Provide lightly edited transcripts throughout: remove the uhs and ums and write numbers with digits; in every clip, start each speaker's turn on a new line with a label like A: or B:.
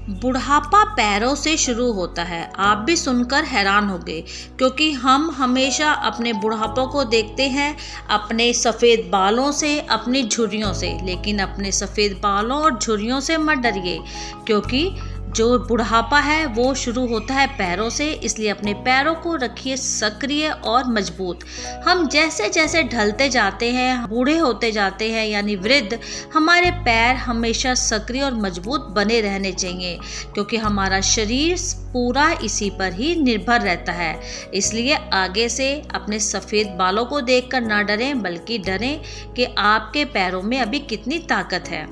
A: बुढ़ापा पैरों से शुरू होता है। आप भी सुनकर हैरान होंगे, क्योंकि हम हमेशा अपने बुढ़ापों को देखते हैं अपने सफ़ेद बालों से, अपनी झुर्रियों से। लेकिन अपने सफ़ेद बालों और झुर्रियों से मत डरिए, क्योंकि जो बुढ़ापा है वो शुरू होता है पैरों से। इसलिए अपने पैरों को रखिए सक्रिय और मजबूत। हम जैसे जैसे ढलते जाते हैं, बूढ़े होते जाते हैं यानी वृद्ध, हमारे पैर हमेशा सक्रिय और मजबूत बने रहने चाहिए, क्योंकि हमारा शरीर पूरा इसी पर ही निर्भर रहता है। इसलिए आगे से अपने सफ़ेद बालों को देखकर ना डरें, बल्कि डरें कि आपके पैरों में अभी कितनी ताकत है।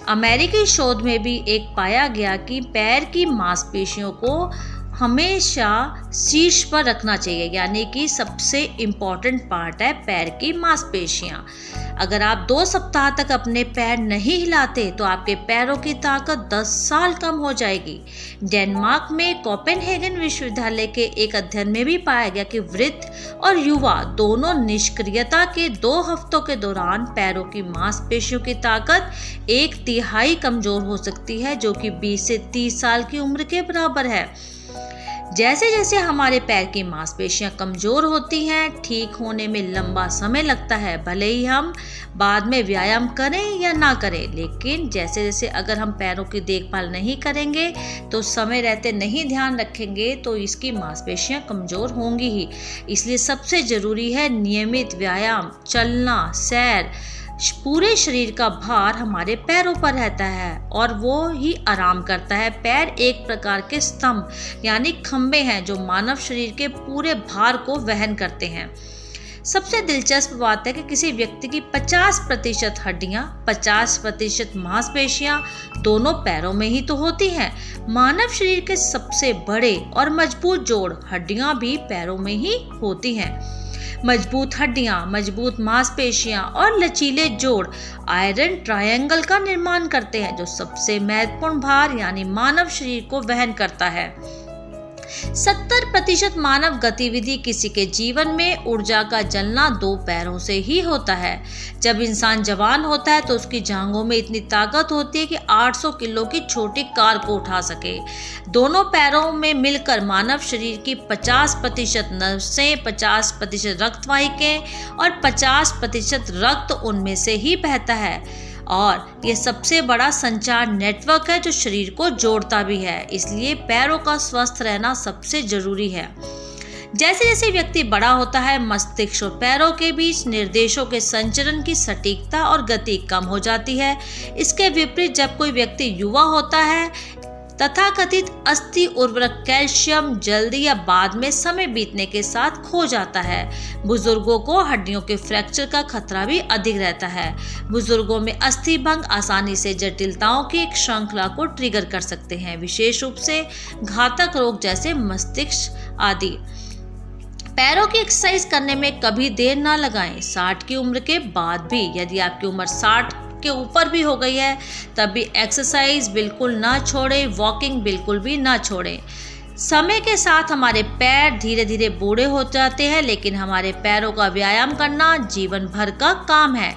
A: अमेरिकी शोध में भी एक पाया गया कि पैर की मांसपेशियों को हमेशा शीर्ष पर रखना चाहिए, यानी कि सबसे इम्पॉर्टेंट पार्ट है पैर की मांसपेशियां। अगर आप 2 सप्ताह तक अपने पैर नहीं हिलाते तो आपके पैरों की ताकत 10 साल कम हो जाएगी। डेनमार्क में कोपेनहेगन विश्वविद्यालय के एक अध्ययन में भी पाया गया कि वृद्ध और युवा दोनों निष्क्रियता के 2 हफ्तों के दौरान पैरों की मांसपेशियों की ताकत 1/3 कमजोर हो सकती है, जो कि 20 से 30 साल की उम्र के बराबर है। जैसे जैसे हमारे पैर की मांसपेशियां कमजोर होती हैं, ठीक होने में लंबा समय लगता है, भले ही हम बाद में व्यायाम करें या ना करें। लेकिन जैसे जैसे अगर हम पैरों की देखभाल नहीं करेंगे, तो समय रहते नहीं ध्यान रखेंगे, तो इसकी मांसपेशियां कमजोर होंगी ही। इसलिए सबसे जरूरी है नियमित व्यायाम, चलना, सैर। पूरे शरीर का भार हमारे पैरों पर रहता है और वो ही आराम करता है। पैर एक प्रकार के स्तंभ यानी खंभे हैं, जो मानव शरीर के पूरे भार को वहन करते हैं। सबसे दिलचस्प बात है कि किसी व्यक्ति की 50% हड्डियां, 50% मांसपेशियां दोनों पैरों में ही तो होती हैं। मानव शरीर के सबसे बड़े और मजबूत जोड़ हड्डियां भी पैरों में ही होती हैं। मजबूत हड्डियां, मजबूत मांसपेशियां और लचीले जोड़ आयरन ट्रायंगल का निर्माण करते हैं, जो सबसे महत्वपूर्ण भार यानी मानव शरीर को वहन करता है। 70% मानव गतिविधि किसी के जीवन में ऊर्जा का जलना 2 पैरों से ही होता है। जब इंसान जवान होता है तो उसकी जांघों में इतनी ताकत होती है कि 800 किलो की छोटी कार को उठा सके। दोनों पैरों में मिलकर मानव शरीर की 50% नसें, 50% रक्तवाहिकाएं और 50% रक्त उनमें से ही बहता है। और ये सबसे बड़ा संचार नेटवर्क है जो शरीर को जोड़ता भी है। इसलिए पैरों का स्वस्थ रहना सबसे जरूरी है। जैसे जैसे व्यक्ति बड़ा होता है, मस्तिष्क और पैरों के बीच निर्देशों के संचरण की सटीकता और गति कम हो जाती है। इसके विपरीत जब कोई व्यक्ति युवा होता है, तथाकथित अस्थि उर्वरक कैल्शियम जल्दी या बाद में समय बीतने के साथ खो जाता है। बुजुर्गों को हड्डियों के फ्रैक्चर का खतरा भी अधिक रहता है। बुजुर्गों में अस्थि भंग आसानी से जटिलताओं की एक श्रृंखला को ट्रिगर कर सकते हैं, विशेष रूप से घातक रोग जैसे मस्तिष्क आदि। पैरों की एक्सरसाइज करने में कभी देर ना लगाएं। 60 की उम्र के बाद भी, यदि आपकी उम्र 60 के ऊपर भी हो गई है, तब भी एक्सरसाइज बिल्कुल ना छोड़ें, वॉकिंग बिल्कुल भी ना छोड़ें। समय के साथ हमारे पैर धीरे धीरे बूढ़े हो जाते हैं, लेकिन हमारे पैरों का व्यायाम करना जीवन भर का काम है।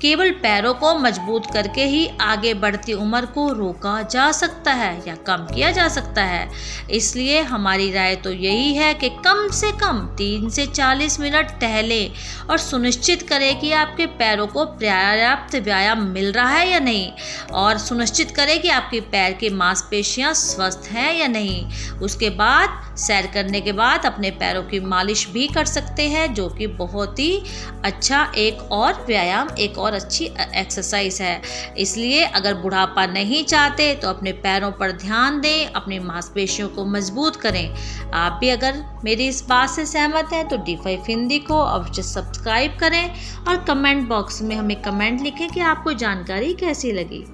A: केवल पैरों को मजबूत करके ही आगे बढ़ती उम्र को रोका जा सकता है या कम किया जा सकता है। इसलिए हमारी राय तो यही है कि कम से कम 3 से 40 मिनट टहलें और सुनिश्चित करें कि आपके पैरों को पर्याप्त व्यायाम मिल रहा है या नहीं, और सुनिश्चित करें कि आपके पैर की मांसपेशियां स्वस्थ हैं या नहीं। उसके बाद सैर करने के बाद अपने पैरों की मालिश भी कर सकते हैं, जो कि बहुत ही अच्छा एक और व्यायाम, एक और अच्छी एक्सरसाइज है। इसलिए अगर बुढ़ापा नहीं चाहते तो अपने पैरों पर ध्यान दें, अपनी मांसपेशियों को मजबूत करें। आप भी अगर मेरी इस बात से सहमत हैं तो D5 हिंदी को अवश्य सब्सक्राइब करें और कमेंट बॉक्स में हमें कमेंट लिखें कि आपको जानकारी कैसी लगी।